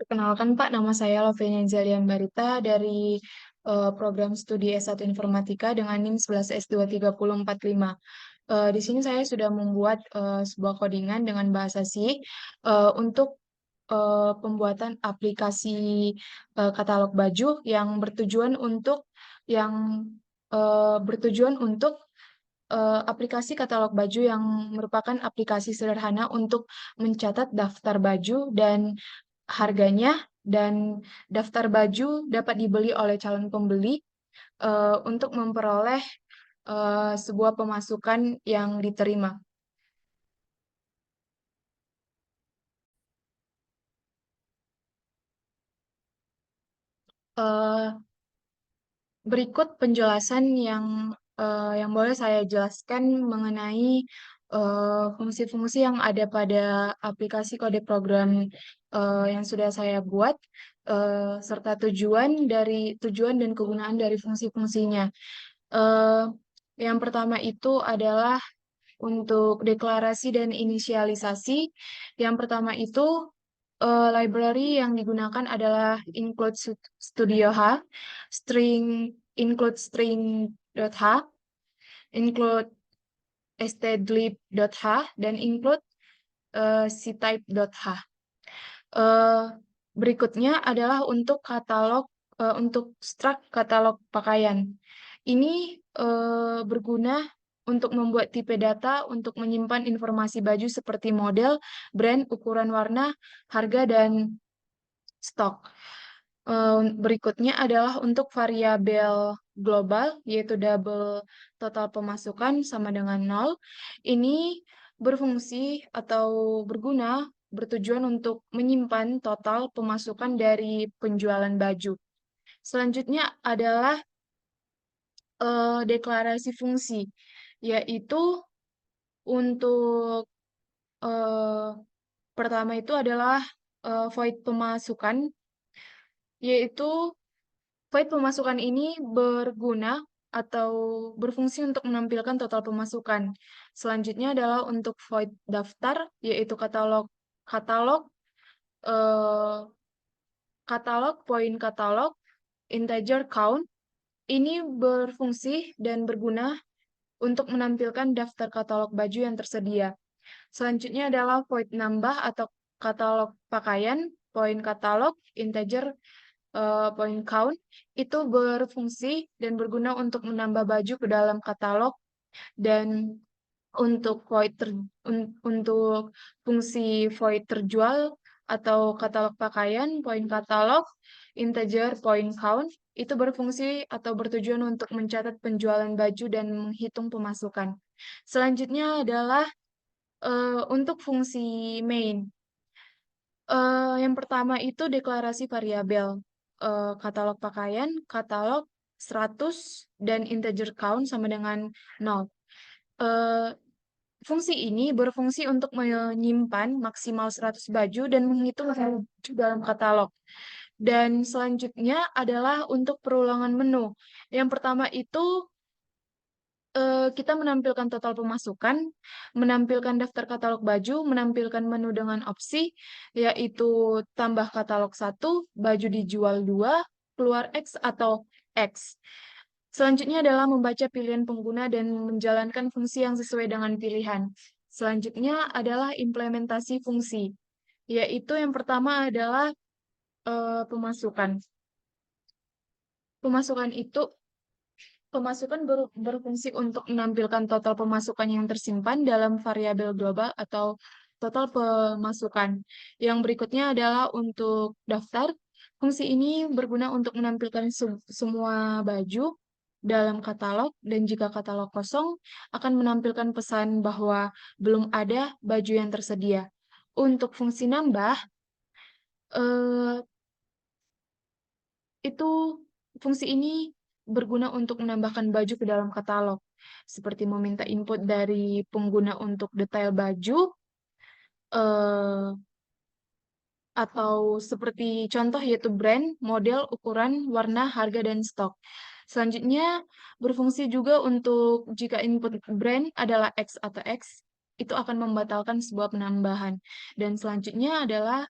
Perkenalkan Pak, nama saya Lovenia Zalian Barita dari program studi S1 Informatika dengan NIM 11S23045. Di sini saya sudah membuat sebuah codingan dengan bahasa C untuk pembuatan aplikasi katalog baju yang bertujuan untuk aplikasi katalog baju yang merupakan aplikasi sederhana untuk mencatat daftar baju dan harganya, dan daftar baju dapat dibeli oleh calon pembeli untuk memperoleh sebuah pemasukan yang diterima. Eh, Berikut penjelasan yang boleh saya jelaskan mengenai fungsi-fungsi yang ada pada aplikasi kode program yang sudah saya buat, serta tujuan dan kegunaan dari fungsi-fungsinya. Eh, yang pertama itu adalah untuk deklarasi dan inisialisasi. Yang pertama itu library yang digunakan adalah include studio H, include string.h, include stdlib.h, dan include ctype.h. Eh, Berikutnya adalah untuk struct katalog pakaian. Ini berguna untuk membuat tipe data untuk menyimpan informasi baju seperti model, brand, ukuran warna, harga, dan stok. Berikutnya adalah untuk variabel global, yaitu double total pemasukan sama dengan 0. Ini berfungsi atau bertujuan untuk menyimpan total pemasukan dari penjualan baju. Selanjutnya adalah deklarasi fungsi, yaitu untuk eh, pertama itu adalah void pemasukan, yaitu void pemasukan ini berguna atau berfungsi untuk menampilkan total pemasukan. Selanjutnya adalah untuk void daftar, yaitu katalog eh, poin katalog, integer count. Ini berfungsi dan berguna untuk menampilkan daftar katalog baju yang tersedia. Selanjutnya adalah void nambah atau katalog pakaian, poin katalog, integer point count. Itu berfungsi dan berguna untuk menambah baju ke dalam katalog, dan untuk fungsi void terjual atau katalog pakaian, poin katalog, integer point count, itu berfungsi atau bertujuan untuk mencatat penjualan baju dan menghitung pemasukan. Selanjutnya adalah untuk fungsi main. Yang pertama itu deklarasi variabel. Katalog pakaian, katalog 100, dan integer count sama dengan 0. Eh, Fungsi ini berfungsi untuk menyimpan maksimal 100 baju dan menghitung baju dalam katalog. Dan selanjutnya adalah untuk perulangan menu. Yang pertama itu kita menampilkan total pemasukan, menampilkan daftar katalog baju, menampilkan menu dengan opsi, yaitu tambah katalog 1, baju dijual 2, keluar X atau X. Selanjutnya adalah membaca pilihan pengguna dan menjalankan fungsi yang sesuai dengan pilihan. Selanjutnya adalah implementasi fungsi, yaitu yang pertama adalah pemasukan. Pemasukan itu berfungsi untuk menampilkan total pemasukan yang tersimpan dalam variabel global atau total pemasukan. Yang berikutnya adalah untuk daftar. Fungsi ini berguna untuk menampilkan semua baju dalam katalog, dan jika katalog kosong akan menampilkan pesan bahwa belum ada baju yang tersedia. Untuk fungsi nambah, eh, itu fungsi ini berguna untuk menambahkan baju ke dalam katalog, seperti meminta input dari pengguna untuk detail baju, eh, atau seperti contoh yaitu brand, model, ukuran, warna, harga, dan stok. Selanjutnya berfungsi juga untuk jika input brand adalah X atau X, itu akan membatalkan sebuah penambahan. Dan selanjutnya adalah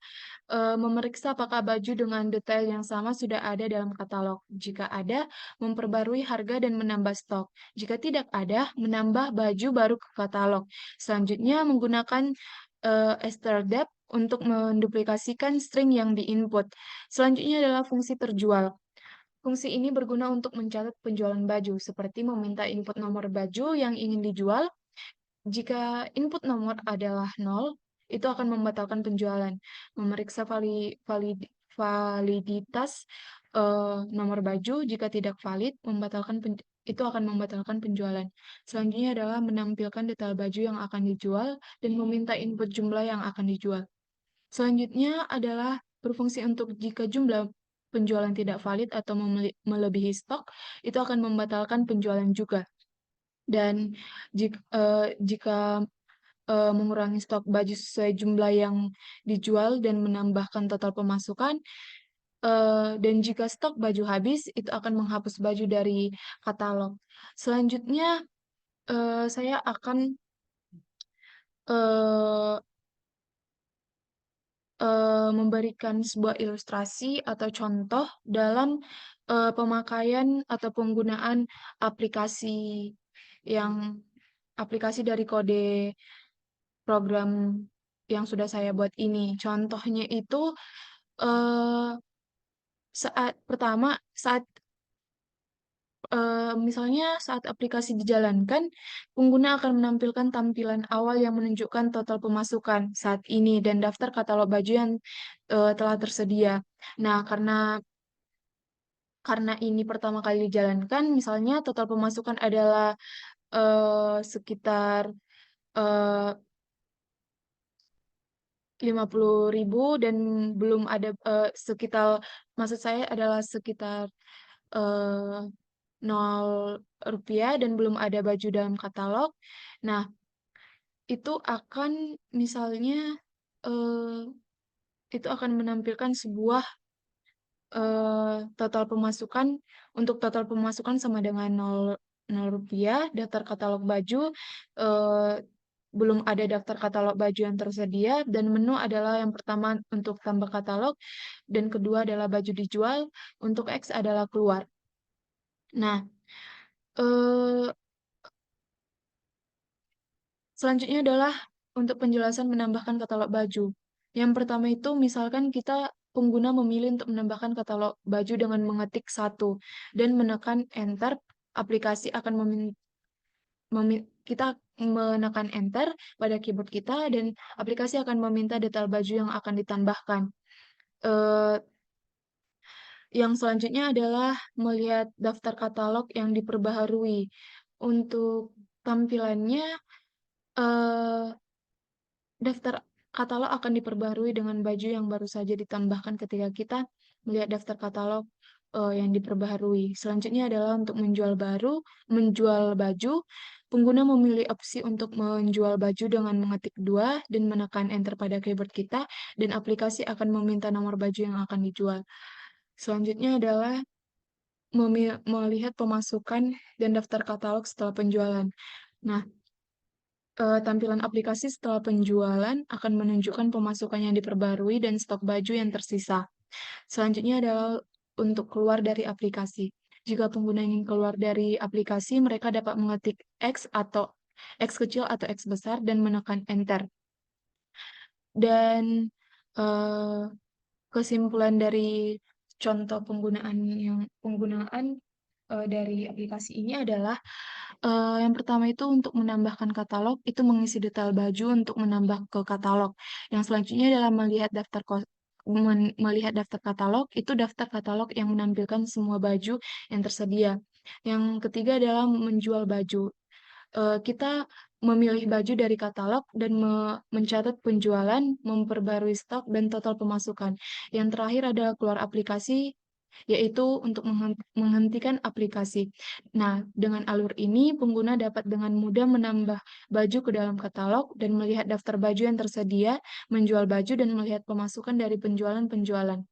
memeriksa apakah baju dengan detail yang sama sudah ada dalam katalog. Jika ada, memperbarui harga dan menambah stok. Jika tidak ada, menambah baju baru ke katalog. Selanjutnya, menggunakan strdep untuk menduplikasikan string yang diinput. Selanjutnya adalah fungsi terjual. Fungsi ini berguna untuk mencatat penjualan baju, seperti meminta input nomor baju yang ingin dijual. Jika input nomor adalah 0, itu akan membatalkan penjualan. Memeriksa validitas nomor baju, jika tidak valid, itu akan membatalkan penjualan. Selanjutnya adalah menampilkan detail baju yang akan dijual dan meminta input jumlah yang akan dijual. Selanjutnya adalah berfungsi untuk jika jumlah penjualan tidak valid atau melebihi stok, itu akan membatalkan penjualan juga. Dan jika mengurangi stok baju sesuai jumlah yang dijual dan menambahkan total pemasukan, dan jika stok baju habis, itu akan menghapus baju dari katalog. Selanjutnya, saya akan eh, memberikan sebuah ilustrasi atau contoh dalam pemakaian atau penggunaan aplikasi yang aplikasi dari kode program yang sudah saya buat ini. Contohnya itu eh, saat misalnya saat aplikasi dijalankan, pengguna akan menampilkan tampilan awal yang menunjukkan total pemasukan saat ini dan daftar katalog baju yang telah tersedia. Nah, karena ini pertama kali dijalankan, misalnya total pemasukan adalah sekitar eh, 50.000 dan belum ada sekitar, maksud saya adalah sekitar eh, 0 rupiah dan belum ada baju dalam katalog. Nah, itu akan misalnya eh, itu akan menampilkan sebuah total pemasukan. Untuk total pemasukan sama dengan 0 rupiah. Daftar katalog baju eh, belum ada daftar katalog baju yang tersedia, dan menu adalah yang pertama untuk tambah katalog dan kedua adalah baju dijual, untuk X adalah keluar. Nah, eh, selanjutnya adalah untuk penjelasan menambahkan katalog baju. Yang pertama itu misalkan pengguna memilih untuk menambahkan katalog baju dengan mengetik satu dan menekan enter, aplikasi akan kita menekan enter pada keyboard kita dan aplikasi akan meminta detail baju yang akan ditambahkan. Eh, yang selanjutnya adalah melihat daftar katalog yang diperbaharui. Untuk tampilannya, eh, daftar katalog akan diperbarui dengan baju yang baru saja ditambahkan ketika kita melihat daftar katalog yang diperbaharui. Selanjutnya adalah untuk menjual baju. Pengguna memilih opsi untuk menjual baju dengan mengetik 2 dan menekan enter pada keyboard kita, dan aplikasi akan meminta nomor baju yang akan dijual. Selanjutnya adalah melihat pemasukan dan daftar katalog setelah penjualan. Nah, tampilan aplikasi setelah penjualan akan menunjukkan pemasukan yang diperbarui dan stok baju yang tersisa. Selanjutnya adalah untuk keluar dari aplikasi. Jika pengguna ingin keluar dari aplikasi, mereka dapat mengetik X kecil atau X besar dan menekan enter. Dan eh, kesimpulan dari contoh penggunaan dari aplikasi ini adalah yang pertama itu untuk menambahkan katalog, itu mengisi detail baju untuk menambah ke katalog. Yang selanjutnya adalah melihat daftar katalog, itu daftar katalog yang menampilkan semua baju yang tersedia. Yang ketiga adalah menjual baju. Kita memilih baju dari katalog dan mencatat penjualan, memperbarui stok, dan total pemasukan. Yang terakhir adalah keluar aplikasi, yaitu untuk menghentikan aplikasi. Nah, dengan alur ini, pengguna dapat dengan mudah menambah baju ke dalam katalog dan melihat daftar baju yang tersedia, menjual baju, dan melihat pemasukan dari penjualan-penjualan.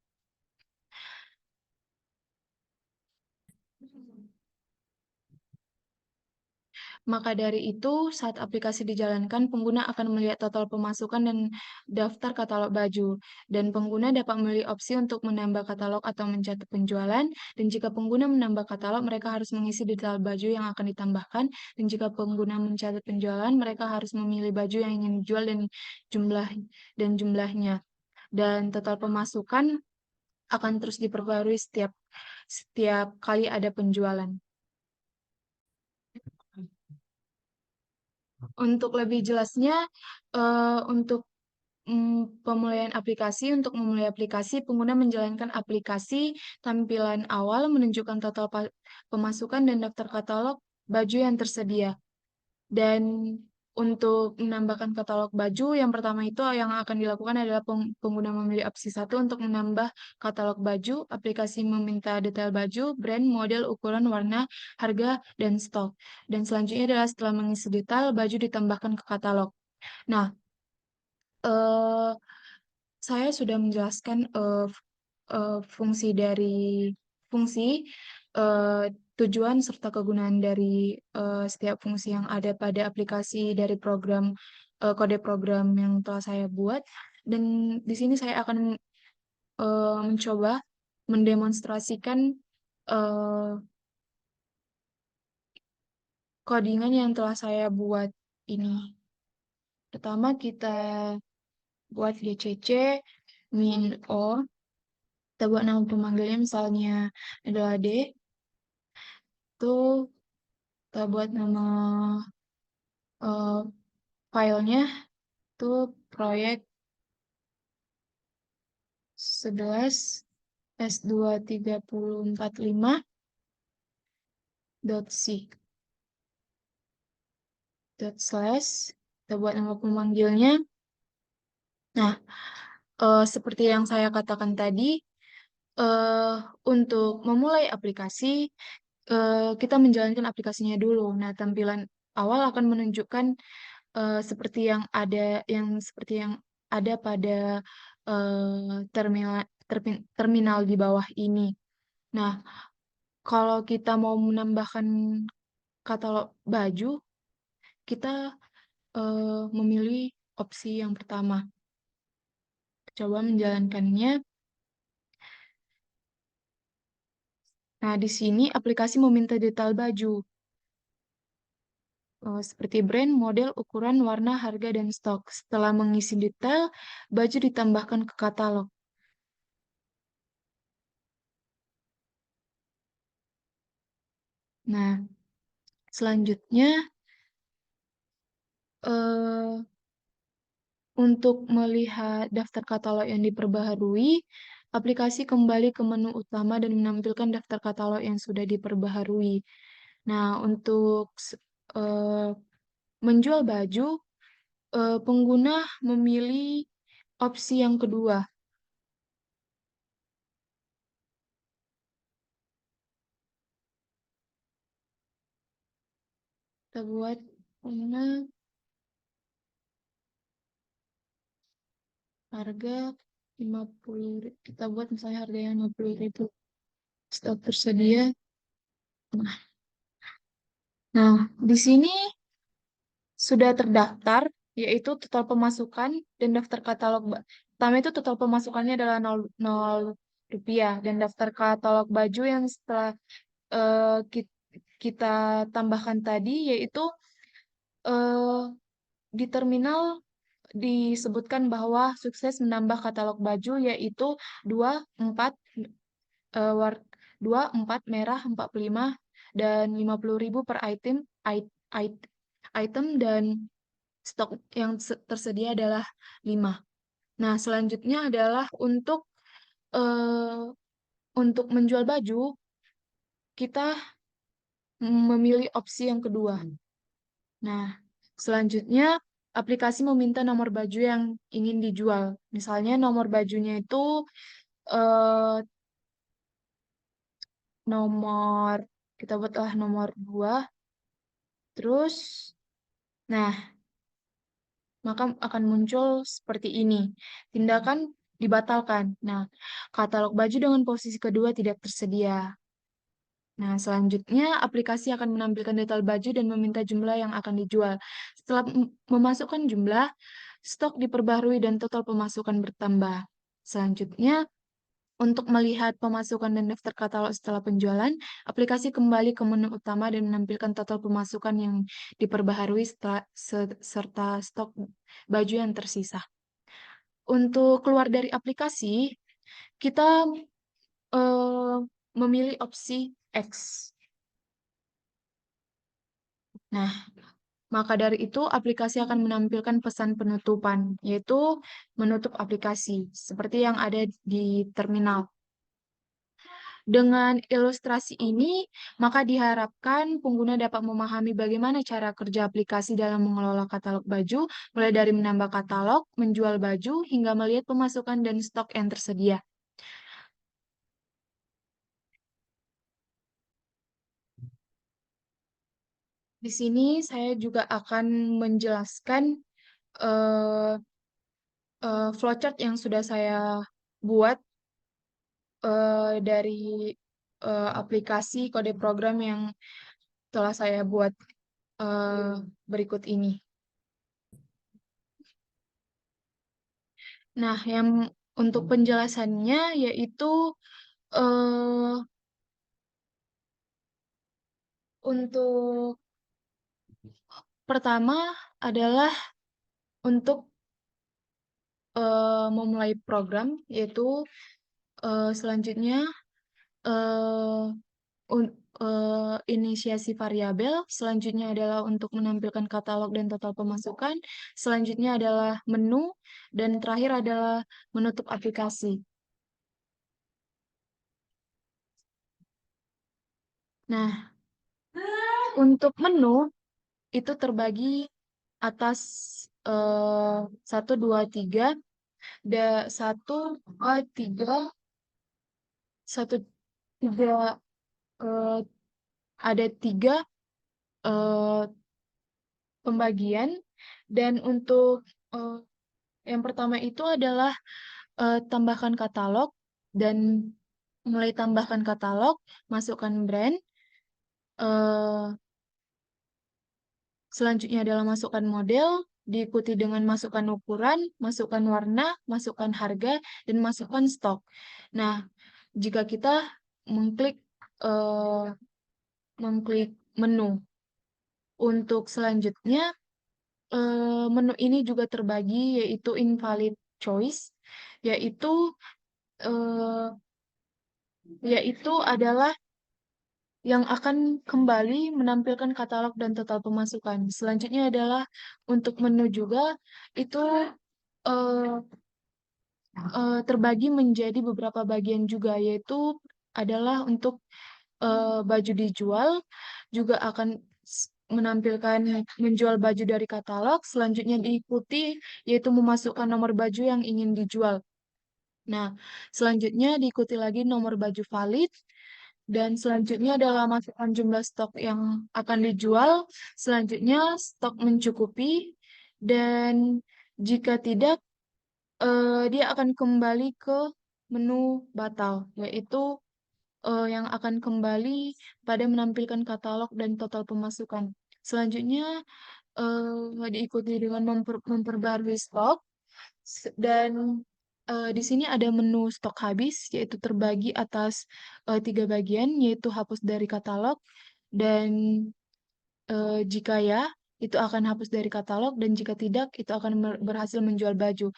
Maka dari itu, saat aplikasi dijalankan, pengguna akan melihat total pemasukan dan daftar katalog baju. Dan pengguna dapat memilih opsi untuk menambah katalog atau mencatat penjualan. Dan jika pengguna menambah katalog, mereka harus mengisi detail baju yang akan ditambahkan. Dan jika pengguna mencatat penjualan, mereka harus memilih baju yang ingin dijual jumlah jumlahnya. Dan total pemasukan akan terus diperbarui setiap kali ada penjualan. Untuk lebih jelasnya, untuk untuk memulai aplikasi, pengguna menjalankan aplikasi, tampilan awal menunjukkan total pemasukan dan daftar katalog baju yang tersedia. Dan untuk menambahkan katalog baju, yang pertama itu yang akan dilakukan adalah pengguna memilih opsi 1 untuk menambah katalog baju. Aplikasi meminta detail baju, brand, model, ukuran, warna, harga, dan stok. Dan selanjutnya adalah setelah mengisi detail, baju ditambahkan ke katalog. Nah, eh, saya sudah menjelaskan fungsi fungsi, eh, tujuan serta kegunaan dari setiap fungsi yang ada pada aplikasi dari kode program yang telah saya buat. Dan di sini saya akan mencoba mendemonstrasikan eh, codingan yang telah saya buat ini. Pertama kita buat GCC min O. Kita buat nama pemanggilnya misalnya adalah D. Itu kita buat nama eh, filenya itu proyek 11 S23045.c // kita buat nama pemanggilnya. Nah, seperti yang saya katakan tadi, eh, untuk memulai aplikasi, kita menjalankan aplikasinya dulu. Nah, tampilan awal akan menunjukkan seperti yang ada pada terminal di bawah ini. Nah, kalau kita mau menambahkan katalog baju, kita memilih opsi yang pertama. Coba menjalankannya. Nah, di sini aplikasi meminta detail baju, seperti brand, model, ukuran, warna, harga, dan stok. Setelah mengisi detail, baju ditambahkan ke katalog. Nah, selanjutnya, eh, untuk melihat daftar katalog yang diperbaharui, aplikasi kembali ke menu utama dan menampilkan daftar katalog yang sudah diperbaharui. Nah, untuk eh, menjual baju, pengguna memilih opsi yang kedua. Kita buat pengguna harga 50.000. Kita buat misalnya harganya 50.000. Stok tersedia. Nah, di sini sudah terdaftar, yaitu total pemasukan dan daftar katalog. Pertama itu total pemasukannya adalah 0 rupiah, dan daftar katalog baju yang setelah kita tambahkan tadi, yaitu eh, di terminal disebutkan bahwa sukses menambah katalog baju, yaitu 24 eh, war 24 merah 45 dan 50.000 per item, dan stok yang tersedia adalah 5. Nah, selanjutnya adalah eh, untuk menjual baju, kita memilih opsi yang kedua. Nah, selanjutnya aplikasi meminta nomor baju yang ingin dijual. Misalnya nomor bajunya itu eh, nomor, kita buatlah nomor 2. Terus, nah, maka akan muncul seperti ini. Tindakan dibatalkan. Nah, katalog baju dengan posisi kedua tidak tersedia. Nah, selanjutnya aplikasi akan menampilkan detail baju dan meminta jumlah yang akan dijual. Setelah memasukkan jumlah, stok diperbarui dan total pemasukan bertambah. Selanjutnya, untuk melihat pemasukan dan daftar katalog setelah penjualan, aplikasi kembali ke menu utama dan menampilkan total pemasukan yang diperbaharui serta stok baju yang tersisa. Untuk keluar dari aplikasi, kita eh, memilih opsi X. Nah, maka dari itu aplikasi akan menampilkan pesan penutupan, yaitu menutup aplikasi, seperti yang ada di terminal. Dengan ilustrasi ini, maka diharapkan pengguna dapat memahami bagaimana cara kerja aplikasi dalam mengelola katalog baju, mulai dari menambah katalog, menjual baju, hingga melihat pemasukan dan stok yang tersedia. Di sini saya juga akan menjelaskan eh, flowchart yang sudah saya buat dari aplikasi kode program yang telah saya buat eh, berikut ini. Nah, yang untuk penjelasannya yaitu eh, untuk pertama adalah untuk memulai program, yaitu selanjutnya eh, inisiasi variabel, selanjutnya adalah untuk menampilkan katalog dan total pemasukan, selanjutnya adalah menu, dan terakhir adalah menutup aplikasi. Nah, untuk menu itu terbagi atas 1, 2, 3, satu, dua, tiga, satu, tiga, eh, ada tiga eh, pembagian, dan untuk eh, yang pertama itu adalah tambahkan katalog, dan mulai tambahkan katalog, masukkan brand, eh, selanjutnya adalah masukkan model, diikuti dengan masukkan ukuran, masukkan warna, masukkan harga, dan masukkan stok. Nah, jika kita mengklik eh, mengklik menu, untuk selanjutnya menu ini juga terbagi yaitu invalid choice, yaitu eh, yaitu adalah yang akan kembali menampilkan katalog dan total pemasukan. Selanjutnya adalah untuk menu juga itu eh, terbagi menjadi beberapa bagian juga, yaitu adalah untuk baju dijual juga akan menampilkan menjual baju dari katalog, selanjutnya diikuti yaitu memasukkan nomor baju yang ingin dijual. Nah, selanjutnya diikuti lagi nomor baju valid, dan selanjutnya adalah masukkan jumlah stok yang akan dijual, selanjutnya stok mencukupi, dan jika tidak, dia akan kembali ke menu batal, yaitu yang akan kembali pada menampilkan katalog dan total pemasukan. Selanjutnya, diikuti dengan memperbarui stok, dan di sini ada menu stok habis, yaitu terbagi atas 3 bagian, yaitu hapus dari katalog, dan jika ya, itu akan hapus dari katalog, dan jika tidak, itu akan berhasil menjual baju.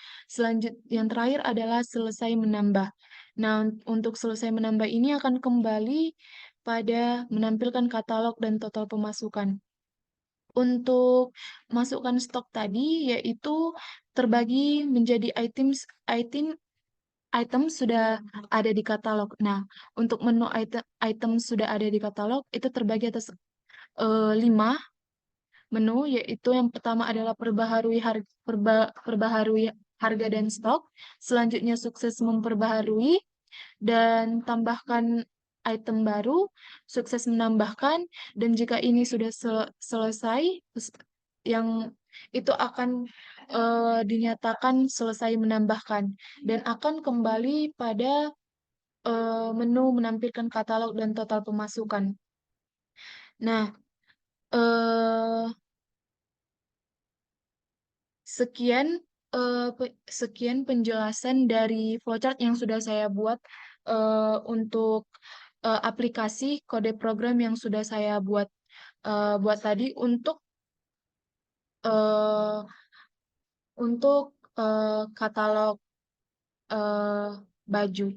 Yang terakhir adalah selesai menambah. Nah, untuk selesai menambah ini akan kembali pada menampilkan katalog dan total pemasukan. Untuk masukkan stok tadi, yaitu terbagi menjadi item sudah ada di katalog. Nah, untuk menu item sudah ada di katalog, itu terbagi atas 5 menu, yaitu yang pertama adalah perbaharui harga dan stok, selanjutnya sukses memperbaharui, dan tambahkan item baru, sukses menambahkan, dan jika ini sudah selesai, yang itu akan dinyatakan selesai menambahkan, dan akan kembali pada menu menampilkan katalog dan total pemasukan. Nah, eh, sekian sekian penjelasan dari flowchart yang sudah saya buat untuk aplikasi kode program yang sudah saya buat tadi eh, untuk katalog eh, baju.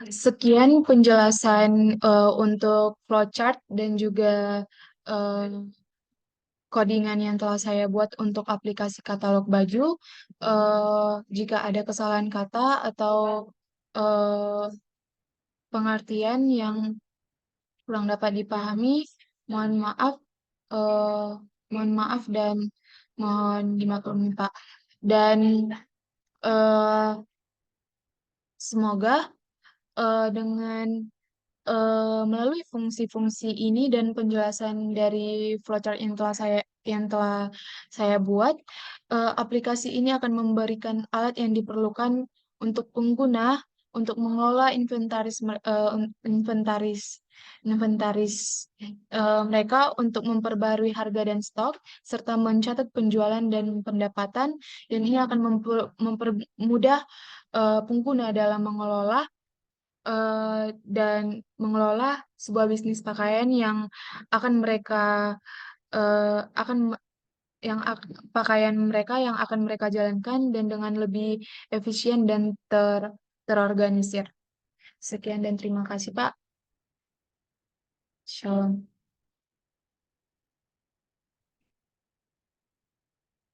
Sekian penjelasan untuk flowchart dan juga eh, codingan yang telah saya buat untuk aplikasi katalog baju. Jika ada kesalahan kata atau eh, pengertian yang kurang dapat dipahami, mohon maaf, eh, mohon maaf dan mohon dimaklumi, Pak. Dan eh, semoga dengan melalui fungsi-fungsi ini dan penjelasan dari flowchart yang telah saya buat, aplikasi ini akan memberikan alat yang diperlukan untuk pengguna untuk mengelola inventaris mereka untuk memperbarui harga dan stok serta mencatat penjualan dan pendapatan, dan ini akan mempermudah pengguna dalam dan mengelola sebuah bisnis pakaian yang akan mereka eh, akan pakaian mereka yang akan mereka jalankan dan dengan lebih efisien dan terorganisir. Sekian dan terima kasih, Pak. Shalom.